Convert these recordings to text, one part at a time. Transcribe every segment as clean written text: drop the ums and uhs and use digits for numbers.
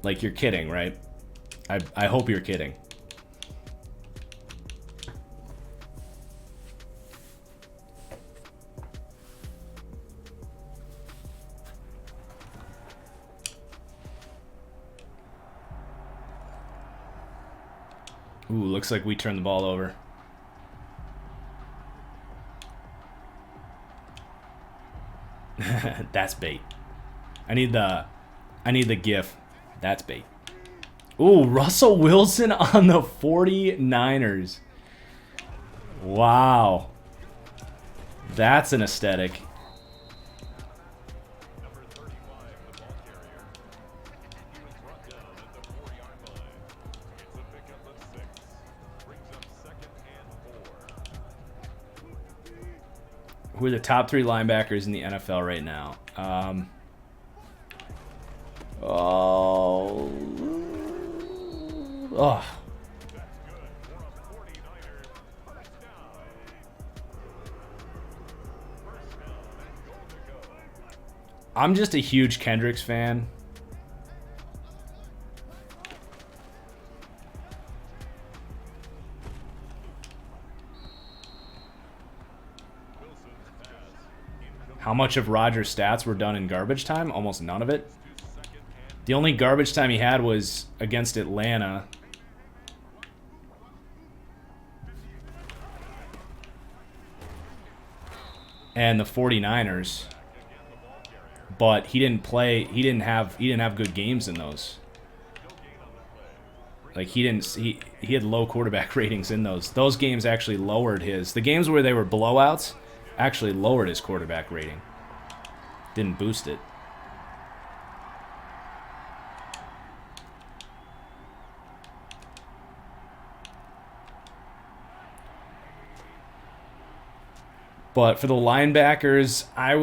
Like, you're kidding, right? I hope you're kidding. Ooh, looks like we turned the ball over. That's bait. I need the GIF. That's bait. Ooh, Russell Wilson on the 49ers. Wow. That's an aesthetic. Who are the top 3 linebackers in the NFL right now? Oh. I'm just a huge Kendricks fan. How much of Rodgers' stats were done in garbage time? Almost none of it. The only garbage time he had was against Atlanta. And the 49ers. But he didn't play, he didn't have good games in those. Like, he had low quarterback ratings in those. Those games actually lowered his. The games where they were blowouts actually lowered his quarterback rating. Didn't boost it. But for the linebackers, I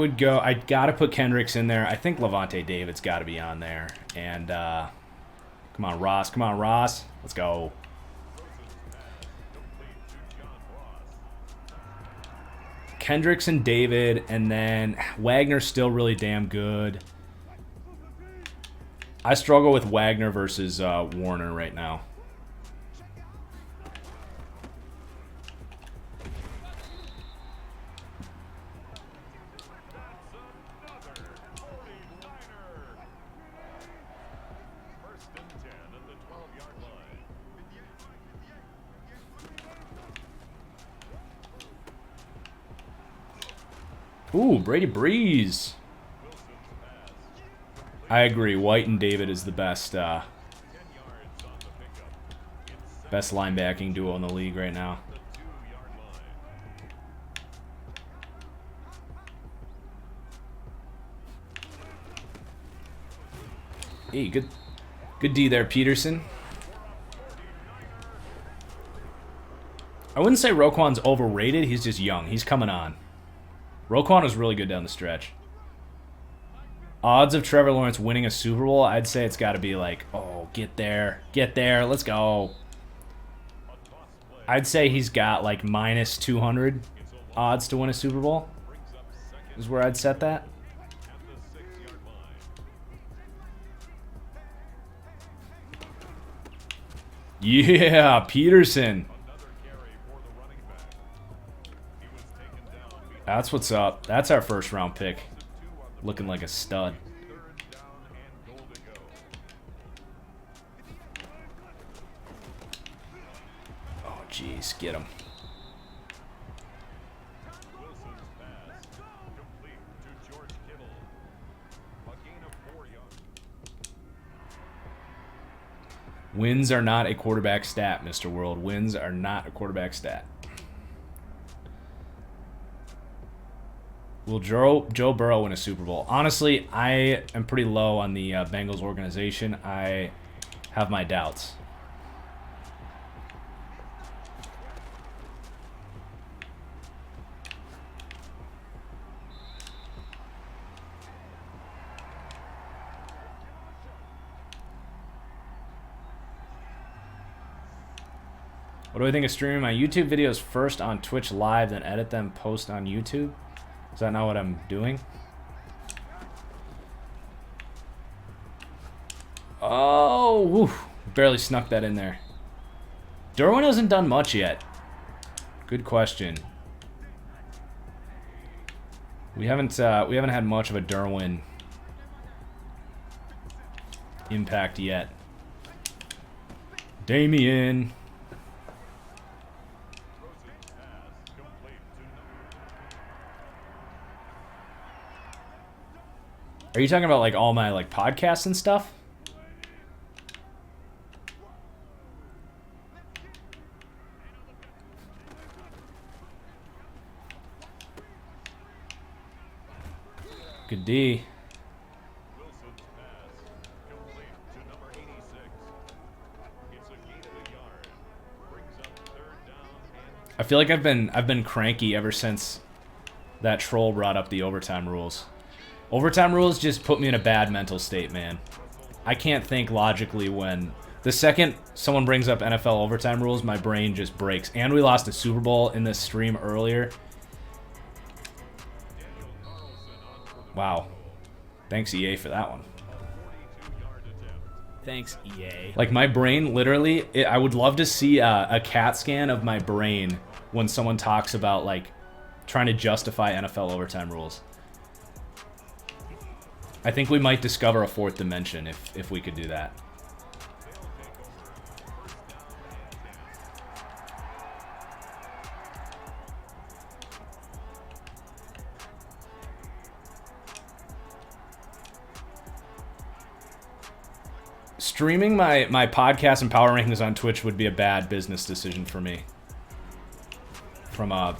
got to put Kendricks in there. I think Levante David's got to be on there. And come on, Ross. Come on, Ross. Let's go. Kendricks and David, and then Wagner's still really damn good. I struggle with Wagner versus Warner right now. Ooh, Brady Breeze. I agree. White and David is the best best linebacking duo in the league right now. Hey, good D there, Peterson. I wouldn't say Roquan's overrated. He's just young. He's coming on. Roquan was really good down the stretch. Odds of Trevor Lawrence winning a Super Bowl, I'd say it's got to be like, oh, get there, let's go. I'd say he's got like minus 200 odds to win a Super Bowl. Is where I'd set that. Yeah, Peterson. That's what's up. That's our first round pick. Looking like a stud. Oh, jeez. Get him. Wins are not a quarterback stat, Mr. World. Wins are not a quarterback stat. Will Joe Burrow win a Super Bowl? Honestly, I am pretty low on the Bengals organization. I have my doubts. What do I think of streaming my YouTube videos first on Twitch Live, then edit them, post on YouTube? Is that not what I'm doing? Oh, whew, barely snuck that in there. Derwin hasn't done much yet. Good question. We haven't had much of a Derwin impact yet. Damien. Are you talking about like all my like podcasts and stuff? Good D. I feel like I've been cranky ever since that troll brought up the overtime rules. Overtime rules just put me in a bad mental state, man. I can't think logically when the second someone brings up NFL overtime rules, my brain just breaks. And we lost a Super Bowl in this stream earlier. Wow. Thanks, EA, for that one. Thanks, EA. Like, my brain, literally, I would love to see a CAT scan of my brain when someone talks about, like, trying to justify NFL overtime rules. I think we might discover a fourth dimension if we could do that. Streaming my podcast and power rankings on Twitch would be a bad business decision for me from a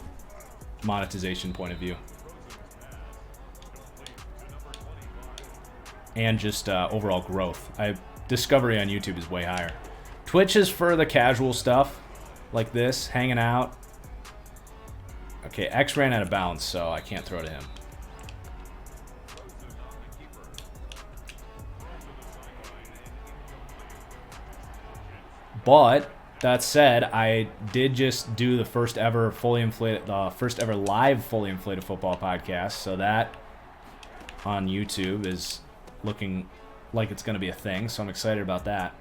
monetization point of view. And just overall growth. Discovery on YouTube is way higher. Twitch is for the casual stuff, like this, hanging out. Okay, X ran out of bounds, so I can't throw to him. But that said, I did just do the first ever live fully inflated football podcast, so that on YouTube is looking like it's going to be a thing, so I'm excited about that.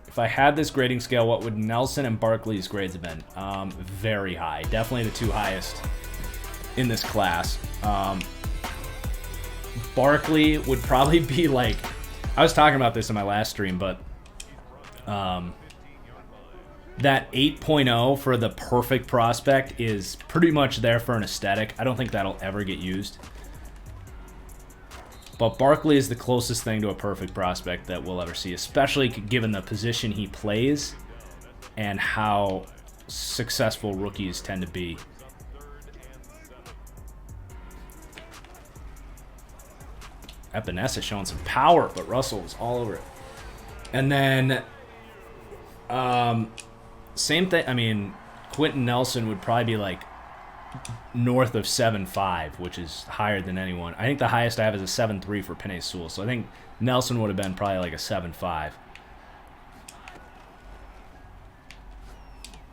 If I had this grading scale, what would Nelson and Barkley's grades have been? Very high. Definitely the two highest in this class. Barkley would probably be like, I was talking about this in my last stream, but that 8.0 for the perfect prospect is pretty much there for an aesthetic. I don't think that'll ever get used. But Barkley is the closest thing to a perfect prospect that we'll ever see, especially given the position he plays and how successful rookies tend to be. Epinesa showing some power, but Russell was all over it. And then, same thing. I mean, Quentin Nelson would probably be like north of 7.5, which is higher than anyone. I think the highest I have is a 7.3 for Penei Sewell. So I think Nelson would have been probably like a 7.5.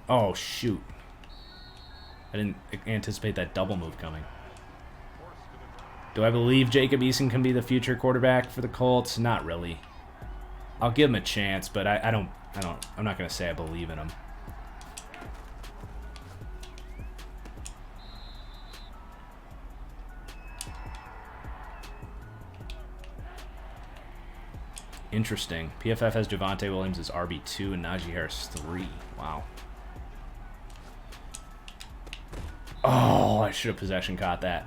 Oh, shoot. I didn't anticipate that double move coming. Do I believe Jacob Eason can be the future quarterback for the Colts? Not really. I'll give him a chance, but I'm not going to say I believe in him. Interesting. PFF has Javonte Williams as RB2 and Najee Harris 3. Wow. Oh, I should have possession caught that.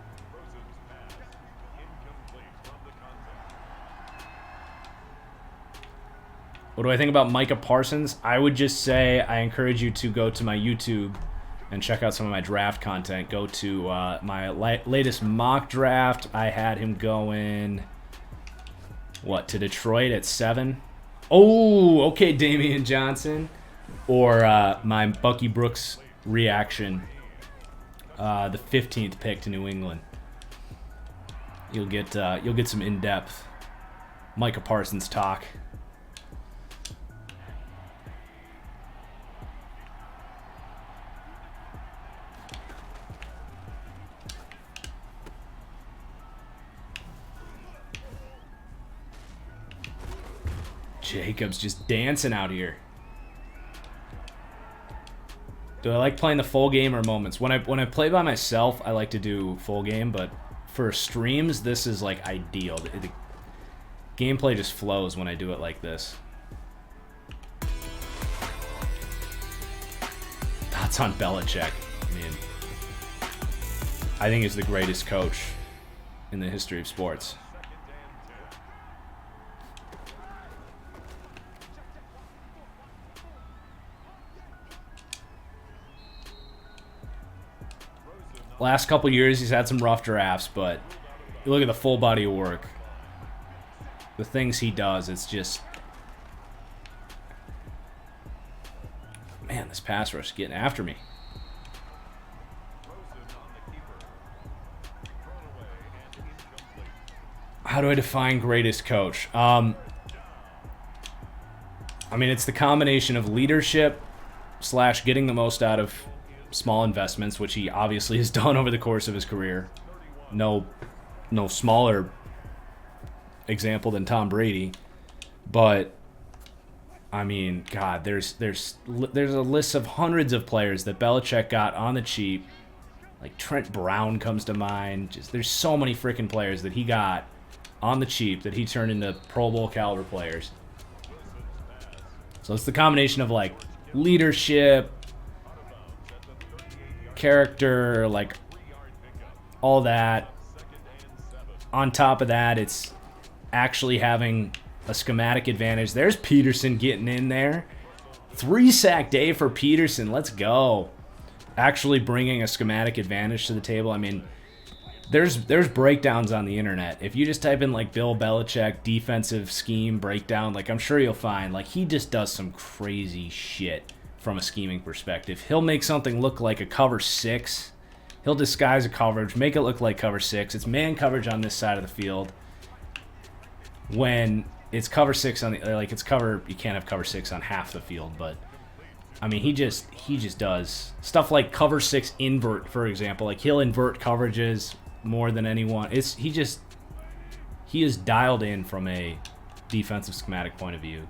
What do I think about Micah Parsons? I would just say I encourage you to go to my YouTube and check out some of my draft content. Go to my latest mock draft. I had him going, what, to Detroit at 7? Oh, okay, Damian Johnson. Or my Bucky Brooks reaction, the 15th pick to New England. You'll get some in-depth Micah Parsons talk. Jacobs just dancing out here. Do I like playing the full game or moments? When I play by myself, I like to do full game, but for streams, this is like ideal. The gameplay just flows when I do it like this. Thoughts on Belichick? I mean, I think he's the greatest coach in the history of sports. Last couple years, he's had some rough drafts, but you look at the full body of work. The things he does, it's just... Man, this pass rush is getting after me. How do I define greatest coach? I mean, it's the combination of leadership / getting the most out of small investments, which he obviously has done over the course of his career. No smaller example than Tom Brady, but I mean, God, there's a list of hundreds of players that Belichick got on the cheap. Like Trent Brown comes to mind. Just there's so many freaking players that he got on the cheap that he turned into Pro Bowl caliber players. So it's the combination of like leadership, character, like all that. On top of that, it's actually having a schematic advantage. There's Peterson getting in there. 3-sack day for Peterson. Let's go. Actually bringing a schematic advantage to the table. I mean, there's breakdowns on the internet. If you just type in like Bill Belichick defensive scheme breakdown, like I'm sure you'll find like he just does some crazy shit from a scheming perspective. He'll make something look like a cover 6. He'll disguise a coverage, make it look like cover 6. It's man coverage on this side of the field. When it's cover 6 on the like it's cover, you can't have cover 6 on half the field, but I mean he just does stuff like cover 6 invert, for example. Like he'll invert coverages more than anyone. He is dialed in from a defensive schematic point of view.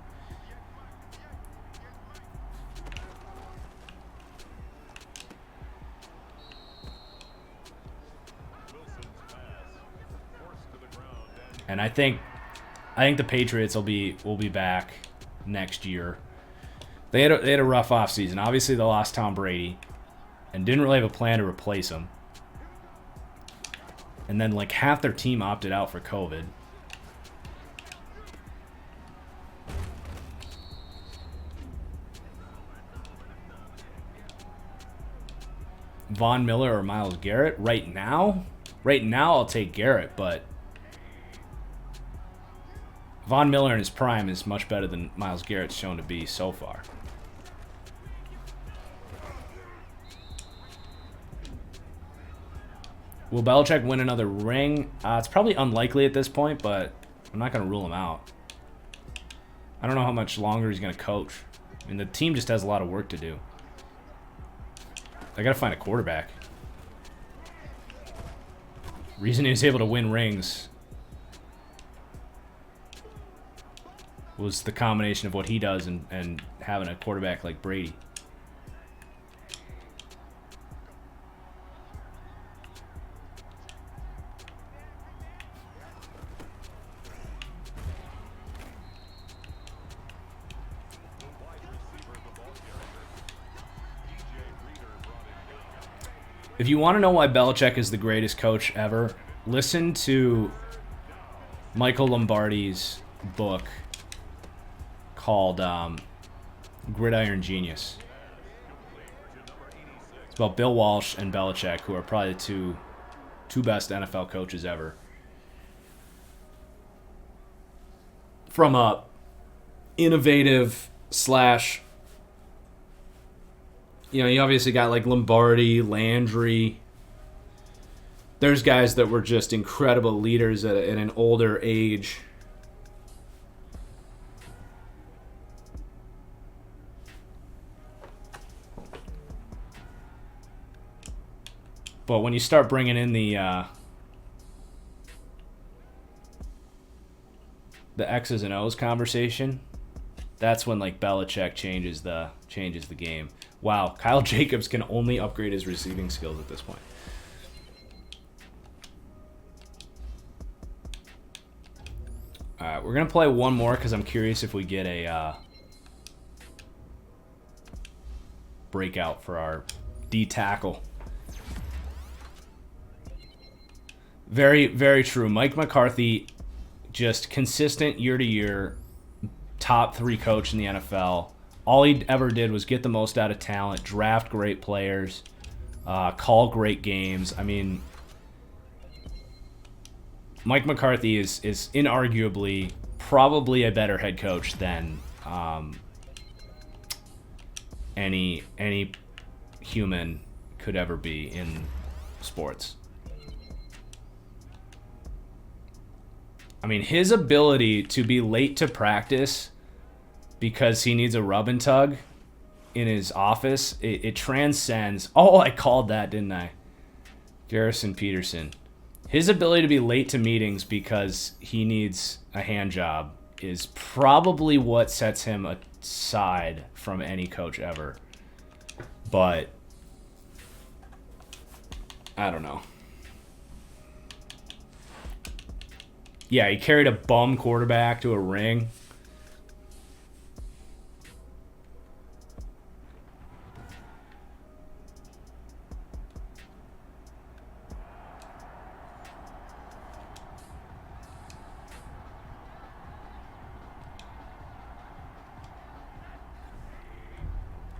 And I think the Patriots will be back next year. They had a rough offseason. Obviously, they lost Tom Brady and didn't really have a plan to replace him. And then like half their team opted out for COVID. Von Miller or Myles Garrett right now? Right now, I'll take Garrett, but Von Miller in his prime is much better than Myles Garrett's shown to be so far. Will Belichick win another ring? It's probably unlikely at this point, but I'm not going to rule him out. I don't know how much longer he's going to coach. I mean, the team just has a lot of work to do. I got to find a quarterback. Reason he was able to win rings was the combination of what he does and having a quarterback like Brady. If you want to know why Belichick is the greatest coach ever, listen to Michael Lombardi's book called Gridiron Genius. It's about Bill Walsh and Belichick, who are probably the two best NFL coaches ever. From a innovative / you obviously got like Lombardi, Landry, There's guys that were just incredible leaders at an older age. But when you start bringing in the X's and O's conversation, that's when like Belichick changes the game. Wow, Kyle Jacobs can only upgrade his receiving skills at this point. All right, we're gonna play one more because I'm curious if we get a breakout for our D tackle. Very, very true. Mike McCarthy, just consistent year to year, top 3 coach in the NFL. All he ever did was get the most out of talent, draft great players, call great games. I mean, Mike McCarthy is inarguably probably a better head coach than any human could ever be in sports. I mean, his ability to be late to practice because he needs a rub and tug in his office, it transcends. Oh, I called that, didn't I? Garrison Peterson. His ability to be late to meetings because he needs a hand job is probably what sets him aside from any coach ever. But I don't know. Yeah, he carried a bum quarterback to a ring.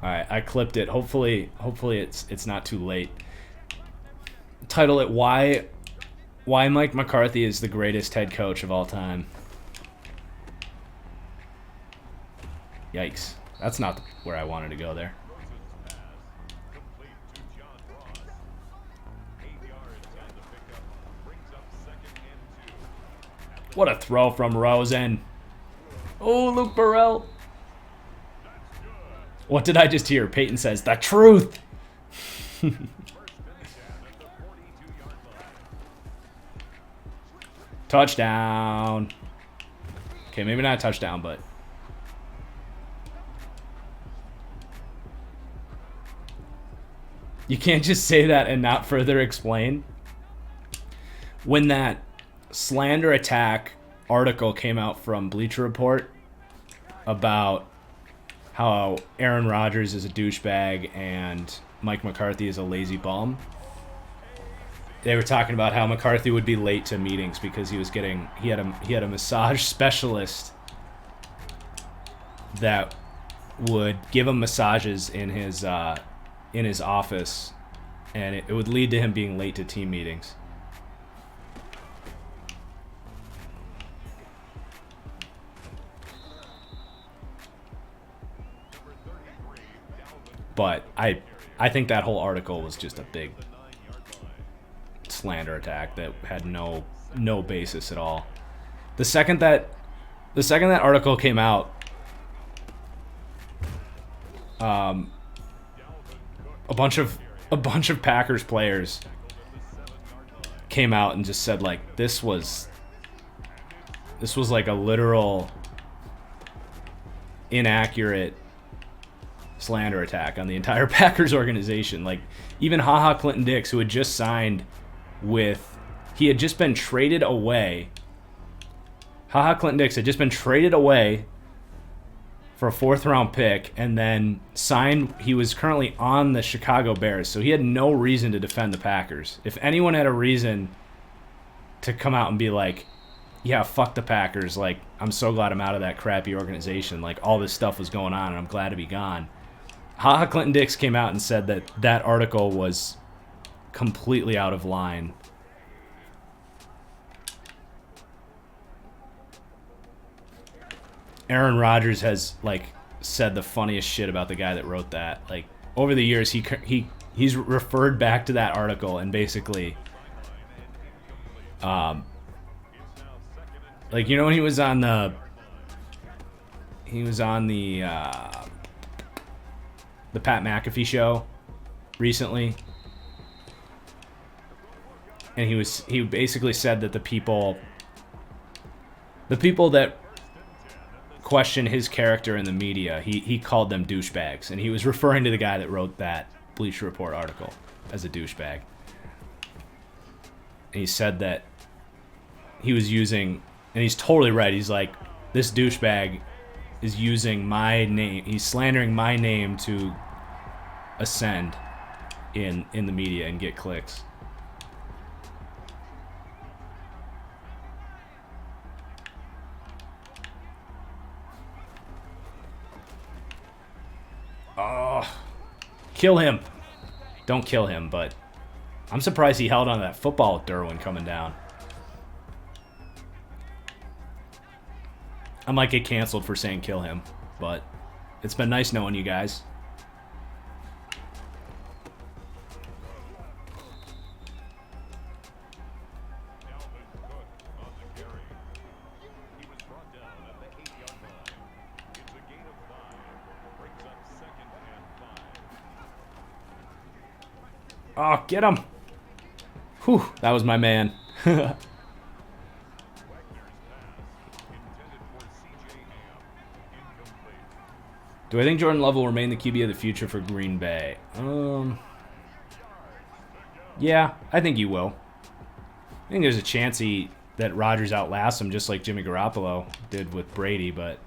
All right, I clipped it. Hopefully it's not too late. Title it Why Mike McCarthy is the greatest head coach of all time. Yikes. That's not where I wanted to go there. What a throw from Rosen. Oh, Luke Burrell. What did I just hear? Peyton says, the truth. Touchdown. Okay, maybe not a touchdown, but... You can't just say that and not further explain. When that slander attack article came out from Bleacher Report about how Aaron Rodgers is a douchebag and Mike McCarthy is a lazy bum, they were talking about how McCarthy would be late to meetings because he had a massage specialist that would give him massages in his office, and it would lead to him being late to team meetings. But I think that whole article was just a big slander attack that had no basis at all. The second that article came out, a bunch of Packers players came out and just said like this was like a literal inaccurate slander attack on the entire Packers organization. Like even Clinton Dix, who had just signed with, he had just been traded away. Clinton Dix had just been traded away for a 4th round pick and then signed. He was currently on the Chicago Bears, so he had no reason to defend the Packers. If anyone had a reason to come out and be like, yeah, fuck the Packers, like, I'm so glad I'm out of that crappy organization, like, all this stuff was going on and I'm glad to be gone, Clinton Dix came out and said that article was completely out of line. Aaron Rodgers has like said the funniest shit about the guy that wrote that. Like over the years, he's referred back to that article and basically Like, you know, when he was on the Pat McAfee show recently, and he basically said that the people that question his character in the media, he called them douchebags, and he was referring to the guy that wrote that Bleacher Report article as a douchebag. And he said that he was using, and he's totally right, he's like, this douchebag is using my name, he's slandering my name to ascend in the media and get clicks. Oh, kill him. Don't kill him, but I'm surprised he held on to that football with Derwin coming down. I might get canceled for saying kill him, but it's been nice knowing you guys. Oh, get him. Whew, that was my man. Do I think Jordan Love will remain the QB of the future for Green Bay? Yeah, I think he will. I think there's a chance that Rodgers outlasts him just like Jimmy Garoppolo did with Brady, but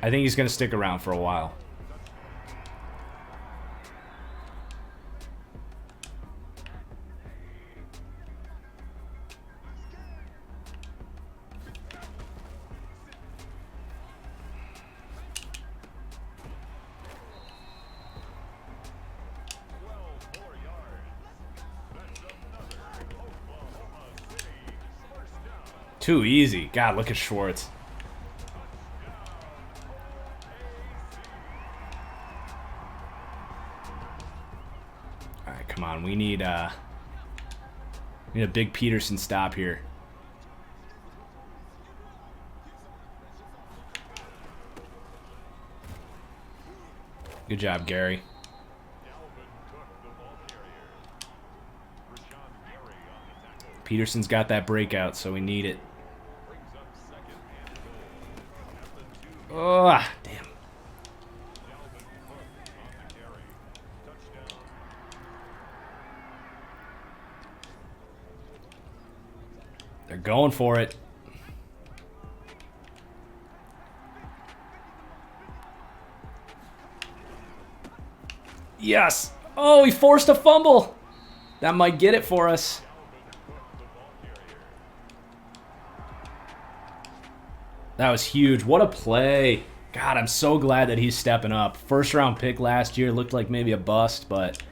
I think he's going to stick around for a while. Too easy. God, look at Schwartz. All right, come on. We need a big Peterson stop here. Good job, Gary. Peterson's got that breakout, so we need it. Oh, damn. They're going for it. Yes. Oh, he forced a fumble. That might get it for us. That was huge. What a play. God, I'm so glad that he's stepping up. First round pick last year. Looked like maybe a bust, but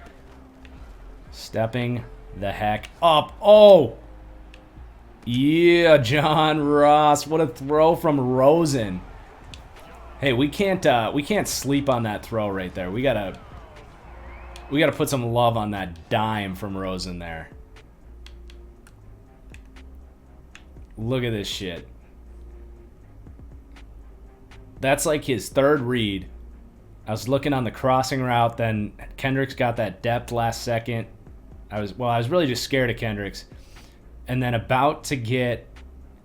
stepping the heck up. Oh! Yeah, John Ross. What a throw from Rosen. Hey, we can't sleep on that throw right there. We gotta put some love on that dime from Rosen there. Look at this shit. That's like his third read. I was looking on the crossing route, then Kendricks got that depth last second. I was really just scared of Kendricks. And then about to get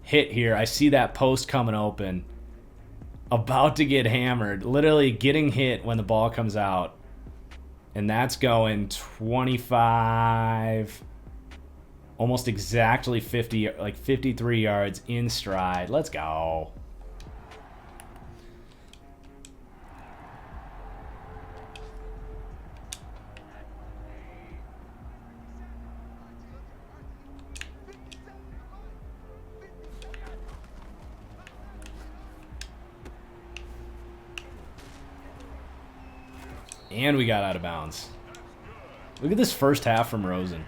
hit here, I see that post coming open. About to get hammered. Literally getting hit when the ball comes out. And that's going 25, almost exactly 50, like 53 yards in stride. Let's go. And we got out of bounds. Look at this first half from Rosen.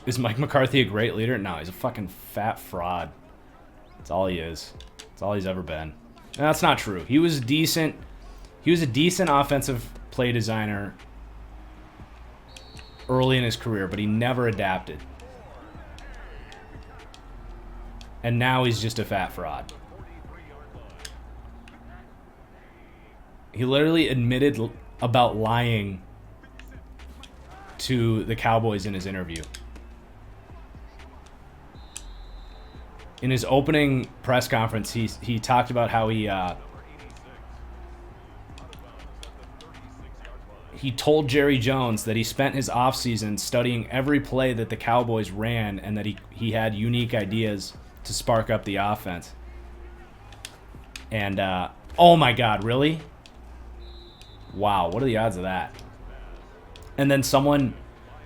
Is Mike McCarthy a great leader? No, he's a fucking fat fraud. That's all he is. That's all he's ever been. And that's not true. He was decent. He was a decent offensive play designer early in his career, but he never adapted. And now he's just a fat fraud. He literally admitted about lying to the Cowboys in his interview. In his opening press conference, he talked about how he told Jerry Jones that he spent his offseason studying every play that the Cowboys ran and that he had unique ideas to spark up the offense. And, oh my God, really? Wow, what are the odds of that? And then someone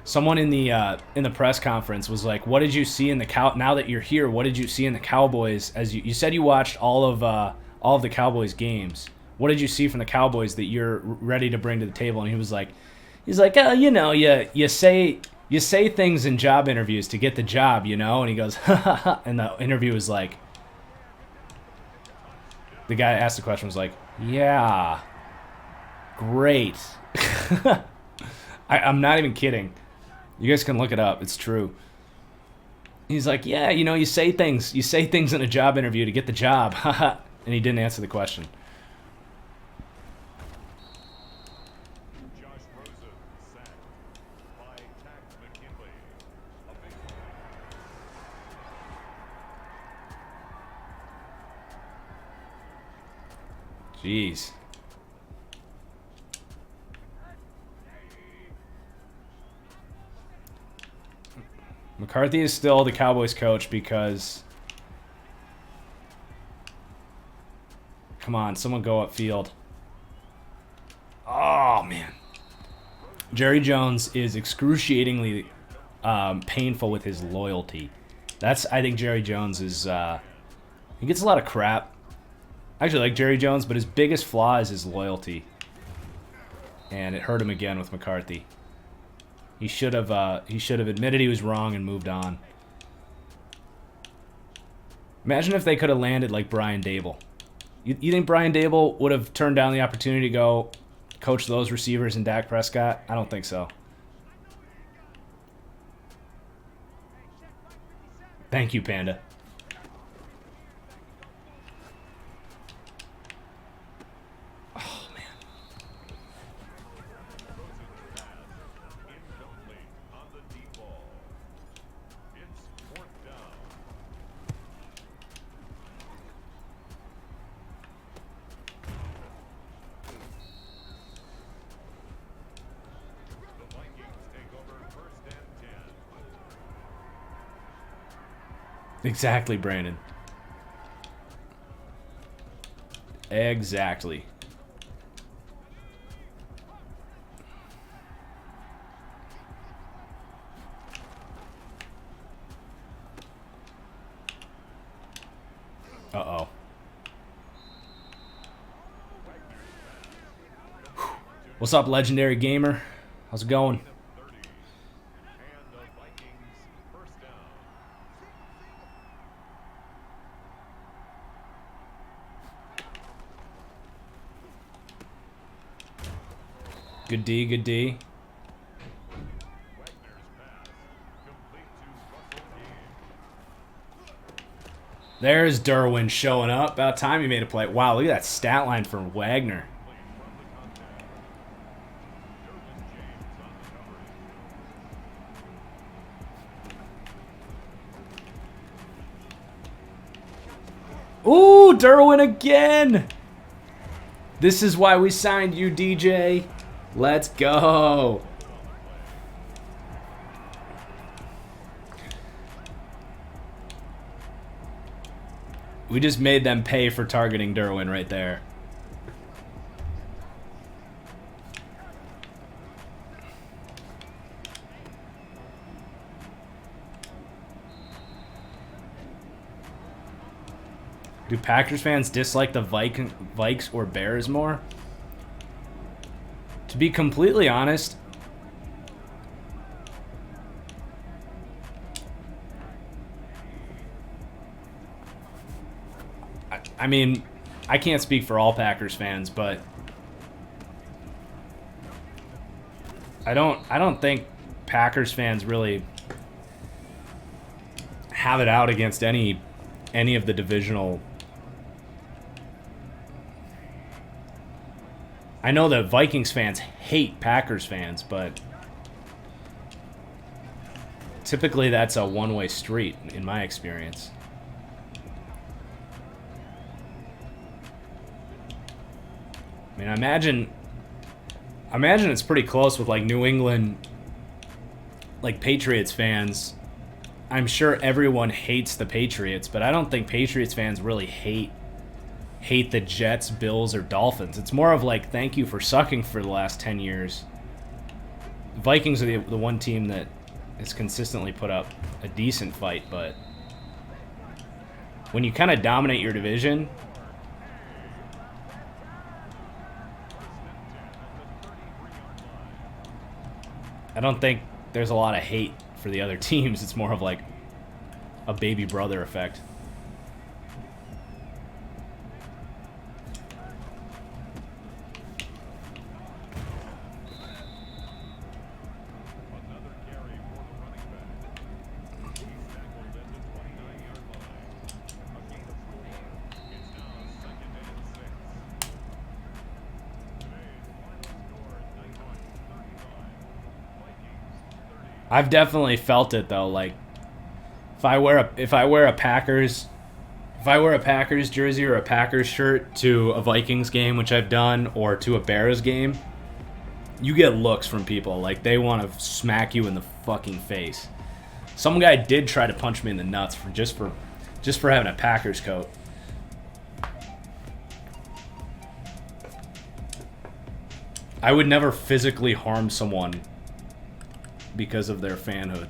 in the press conference was like, "What did you see in the now that you're here, what did you see in the Cowboys? As you said you watched all of the Cowboys games. What did you see from the Cowboys that you're ready to bring to the table?" And he was like, "Oh, you know, you say things in job interviews to get the job, you know." And he goes, "Ha ha ha." And the interview was like, the guy asked the question was like, "Yeah, great." I'm not even kidding. You guys can look it up. It's true. He's like, "Yeah, you know, you say things in a job interview to get the job." And he didn't answer the question. Jeez. McCarthy is still the Cowboys coach because... Come on, someone go upfield. Oh, man. Jerry Jones is excruciatingly painful with his loyalty. I think Jerry Jones is... he gets a lot of crap. I actually like Jerry Jones, but his biggest flaw is his loyalty. And it hurt him again with McCarthy. He should have admitted he was wrong and moved on. Imagine if they could have landed like Brian Dable. You think Brian Dable would have turned down the opportunity to go coach those receivers and Dak Prescott? I don't think so. Thank you, Panda. Exactly, Brandon. Exactly. Uh-oh. What's up, legendary gamer? How's it going? Good D, good D. There's Derwin showing up. About time he made a play. Wow, look at that stat line for Wagner. Ooh, Derwin again! This is why we signed you, DJ. Let's go. We just made them pay for targeting Derwin right there. Do Packers fans dislike the Vikes or Bears more? To be completely honest, I mean, I can't speak for all Packers fans, but I don't think Packers fans really have it out against any of the divisional. I know that Vikings fans hate Packers fans, but typically that's a one-way street in my experience. I mean, I imagine it's pretty close with like New England, like Patriots fans. I'm sure everyone hates the Patriots, but I don't think Patriots fans really hate the Jets, Bills, or Dolphins. It's more of like, thank you for sucking for the last 10 years. Vikings are the one team that has consistently put up a decent fight, but when you kind of dominate your division, I don't think there's a lot of hate for the other teams. It's more of like a baby brother effect. I've definitely felt it though. Like if I wear a Packers jersey or a Packers shirt to a Vikings game, which I've done, or to a Bears game, you get looks from people like they want to smack you in the fucking face. Some guy did try to punch me in the nuts for just for having a Packers coat. I would never physically harm someone because of their fanhood.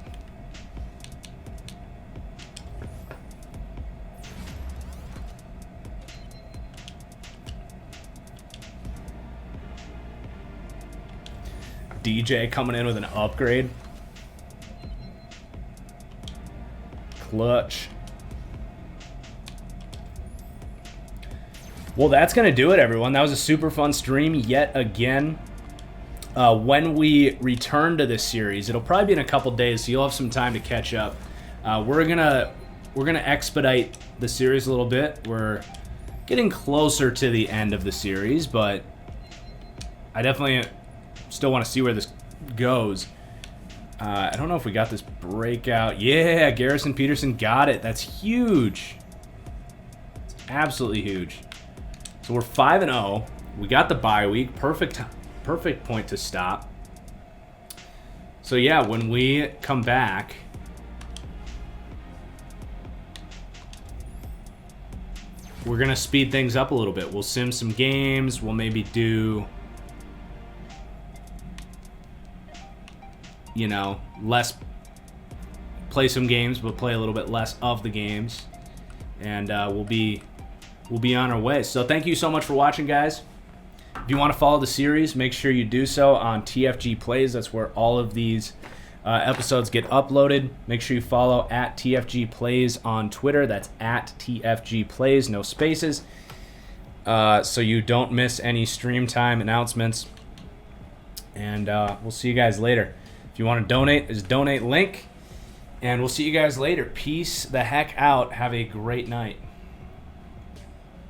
DJ coming in with an upgrade. Clutch. Well, that's going to do it, everyone. That was a super fun stream yet again. When we return to this series, it'll probably be in a couple days, so you'll have some time to catch up. We're gonna expedite the series a little bit. We're getting closer to the end of the series, but I definitely still want to see where this goes. I don't know if we got this breakout. Yeah, Garrison Peterson got it. That's huge. It's absolutely huge. So we're 5-0. We got the bye week. Perfect point to stop. So yeah, when we come back, we're gonna speed things up a little bit. We'll sim some games. We'll maybe do, you know, play some games, but play a little bit less of the games, and we'll be on our way. So thank you so much for watching, guys. If you want to follow the series, make sure you do so on TFG Plays. That's where all of these episodes get uploaded. Make sure you follow at TFG Plays on Twitter. That's at TFG Plays, no spaces, so you don't miss any stream time announcements. And we'll see you guys later. If you want to donate, there's a donate link. And we'll see you guys later. Peace the heck out. Have a great night.